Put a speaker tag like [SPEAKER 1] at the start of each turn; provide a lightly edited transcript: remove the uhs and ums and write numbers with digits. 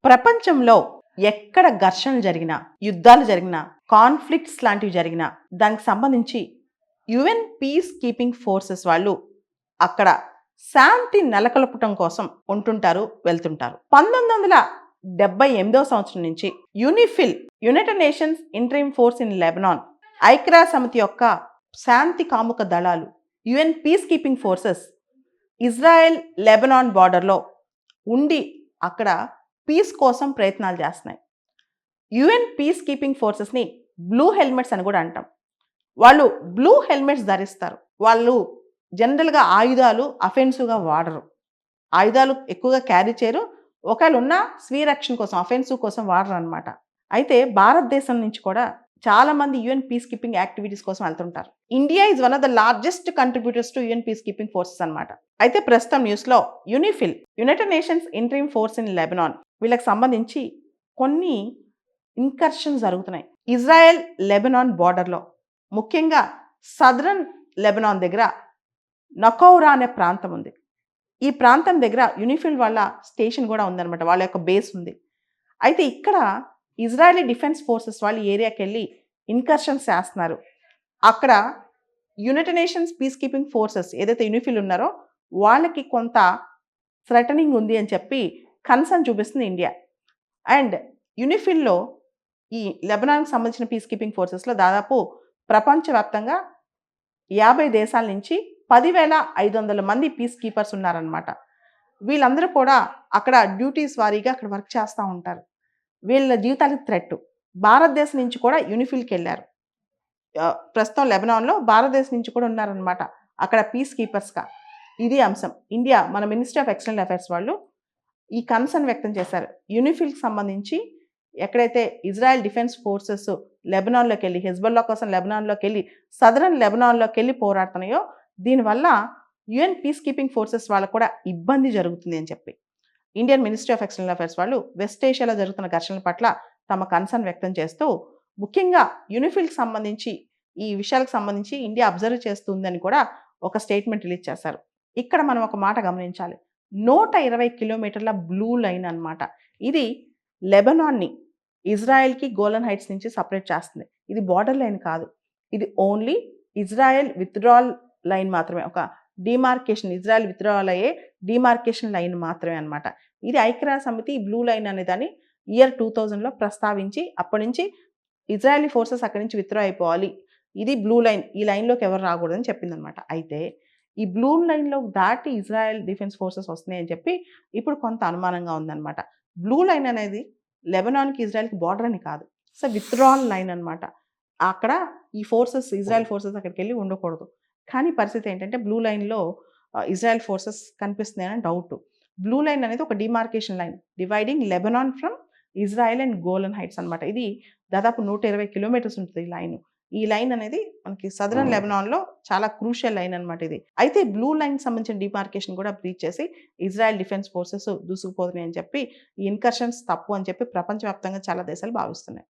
[SPEAKER 1] ప్రపంచంలో ఎక్కడ ఘర్షణలు జరిగినా, యుద్ధాలు జరిగినా, కాన్‌ఫ్లిక్ట్స్ లాంటివి జరిగినా, దానికి సంబంధించి యుఎన్ పీస్ కీపింగ్ ఫోర్సెస్ వాళ్ళు అక్కడ శాంతి నెలకొల్పటం కోసం ఉంటుంటారు, వెళ్తుంటారు. 1978వ సంవత్సరం నుంచి UNIFIL United Nations interim force in Lebanon ఐక్యరాజ్య సమితి యొక్క శాంతి కాముక దళాలు UN piece keeping forces Israel Lebanon బార్డర్లో ఉండి అక్కడ పీస్ కోసం ప్రయత్నాలు చేస్తున్నాయి. యుఎన్ పీస్ కీపింగ్ ఫోర్సెస్ని బ్లూ హెల్మెట్స్ అని కూడా అంటాం. వాళ్ళు బ్లూ హెల్మెట్స్ ధరిస్తారు. వాళ్ళు జనరల్గా ఆయుధాలు అఫెన్సివ్గా వాడరు. ఆయుధాలు ఎక్కువగా క్యారీ చేయరు. ఒకవేళ ఉన్న స్వీయ రక్షణ కోసం అఫెన్సివ్ కోసం వాడరు అనమాట. అయితే భారతదేశం నుంచి కూడా చాలా మంది యుఎన్ పీస్ కీపింగ్ యాక్టివిటీస్ కోసం వెళ్తుంటారు. India is one of the largest contributors to UN piece keeping forces అనమాట. అయితే ప్రస్తుతం న్యూస్లో UNIFIL United Nations interim force in Lebanon వీళ్ళకి సంబంధించి కొన్ని ఇన్కర్షన్స్ జరుగుతున్నాయి. ఇజ్రాయెల్ లెబనాన్ బార్డర్లో ముఖ్యంగా సదరన్ లెబనాన్ దగ్గర నకౌరా అనే ప్రాంతం ఉంది. ఈ ప్రాంతం దగ్గర యునిఫిల్ వాళ్ళ స్టేషన్ కూడా ఉందన్నమాట. వాళ్ళ యొక్క బేస్ ఉంది. అయితే ఇక్కడ ఇజ్రాయలీ డిఫెన్స్ ఫోర్సెస్ వాళ్ళు ఏరియాకి వెళ్ళి ఇన్కర్షన్స్ చేస్తున్నారు. అక్కడ United nations piece keeping forces ఏదైతే యునిఫిల్ ఉన్నారో వాళ్ళకి కొంత థ్రెటనింగ్ ఉంది అని చెప్పి కన్సర్న్ చూపిస్తుంది ఇండియా. అండ్ యునిఫిల్లో ఈ లెబనాన్కి సంబంధించిన పీస్ కీపింగ్ ఫోర్సెస్లో దాదాపు ప్రపంచవ్యాప్తంగా 50 దేశాల నుంచి 10,500 మంది పీస్ కీపర్స్ ఉన్నారనమాట. వీళ్ళందరూ కూడా అక్కడ డ్యూటీస్ వారీగా అక్కడ వర్క్ చేస్తూ ఉంటారు. వీళ్ళ జీవితాలకు థ్రెట్. భారతదేశం నుంచి కూడా యునిఫిల్కి వెళ్ళారు. ప్రస్తుతం లెబనాన్లో భారతదేశం నుంచి కూడా ఉన్నారనమాట అక్కడ పీస్ కీపర్స్గా. ఇది అంశం. ఇండియా మన మినిస్ట్రీ ఆఫ్ ఎక్స్టర్నల్ అఫైర్స్ వాళ్ళు ఈ కన్సర్న్ వ్యక్తం చేశారు. యునిఫిల్కి సంబంధించి ఎక్కడైతే ఇజ్రాయెల్ డిఫెన్స్ ఫోర్సెస్ లెబనాన్లోకి వెళ్ళి హెజ్బొల్లా కోసం లెబనాన్లోకి వెళ్ళి సదరన్ లెబనాన్లోకి వెళ్ళి పోరాడుతున్నాయో దీనివల్ల యుఎన్ పీస్ కీపింగ్ ఫోర్సెస్ వాళ్ళకు కూడా ఇబ్బంది జరుగుతుంది అని చెప్పి Indian ministry of external affairs వాళ్ళు వెస్ట్ ఏషియాలో జరుగుతున్న ఘర్షణల పట్ల తమ కన్సర్న్ వ్యక్తం చేస్తూ ముఖ్యంగా యునిఫిల్కి సంబంధించి ఈ విషయాలకు సంబంధించి ఇండియా అబ్జర్వ్ చేస్తుందని కూడా ఒక స్టేట్మెంట్ రిలీజ్ చేశారు. ఇక్కడ మనం ఒక మాట గమనించాలి. 120 కిలోమీటర్ల బ్లూ లైన్ అన్నమాట. ఇది లెబనాన్ని ఇజ్రాయెల్కి గోలన్ హైట్స్ నుంచి సపరేట్ చేస్తుంది. ఇది బార్డర్ లైన్ కాదు. ఇది ఓన్లీ ఇజ్రాయెల్ విత్డ్రాల్ లైన్ మాత్రమే. ఒక డిమార్కేషన్ ఇజ్రాయెల్ విత్డ్రాల్ అయ్యే డిమార్కేషన్ లైన్ మాత్రమే అనమాట. ఇది ఐక్యరాజ్య సమితి బ్లూ లైన్ అనే దాన్ని ఇయర్ 2000లో ప్రస్తావించి అప్పటి నుంచి ఇజ్రాయలీ ఫోర్సెస్ అక్కడి నుంచి విత్డ్రా అయిపోవాలి. ఇది బ్లూ లైన్. ఈ లైన్లోకి ఎవరు రాకూడదని చెప్పిందనమాట. అయితే ఈ బ్లూ లైన్లో దాటి ఇజ్రాయెల్ డిఫెన్స్ ఫోర్సెస్ వస్తున్నాయని చెప్పి ఇప్పుడు కొంత అనుమానంగా ఉందన్నమాట. బ్లూ లైన్ అనేది లెబనాన్కి ఇజ్రాయెల్కి బార్డర్ అని కాదు. సో విత్డ్రాల్ లైన్ అనమాట. అక్కడ ఈ ఫోర్సెస్ ఇజ్రాయెల్ ఫోర్సెస్ అక్కడికి వెళ్ళి ఉండకూడదు. కానీ పరిస్థితి ఏంటంటే బ్లూ లైన్లో ఇజ్రాయెల్ ఫోర్సెస్ కనిపిస్తున్నాయని డౌట్. బ్లూ లైన్ అనేది ఒక demarcation line dividing Lebanon from Israel and Golan Heights అనమాట. ఇది దాదాపు 120 కిలోమీటర్స్ ఉంటుంది ఈ లైన్. ఈ లైన్ అనేది మనకి సదరన్ లెబనాన్లో చాలా క్రూషియల్ లైన్ అనమాట ఇది. అయితే బ్లూ లైన్ సంబంధించిన డిమార్కేషన్ కూడా బ్రీచ్ చేసి ఇజ్రాయెల్ డిఫెన్స్ ఫోర్సెస్ దూసుకుపోతున్నాయి అని చెప్పి ఈ ఇన్కర్షన్స్ తప్పు అని చెప్పి ప్రపంచవ్యాప్తంగా చాలా దేశాలు భావిస్తున్నాయి.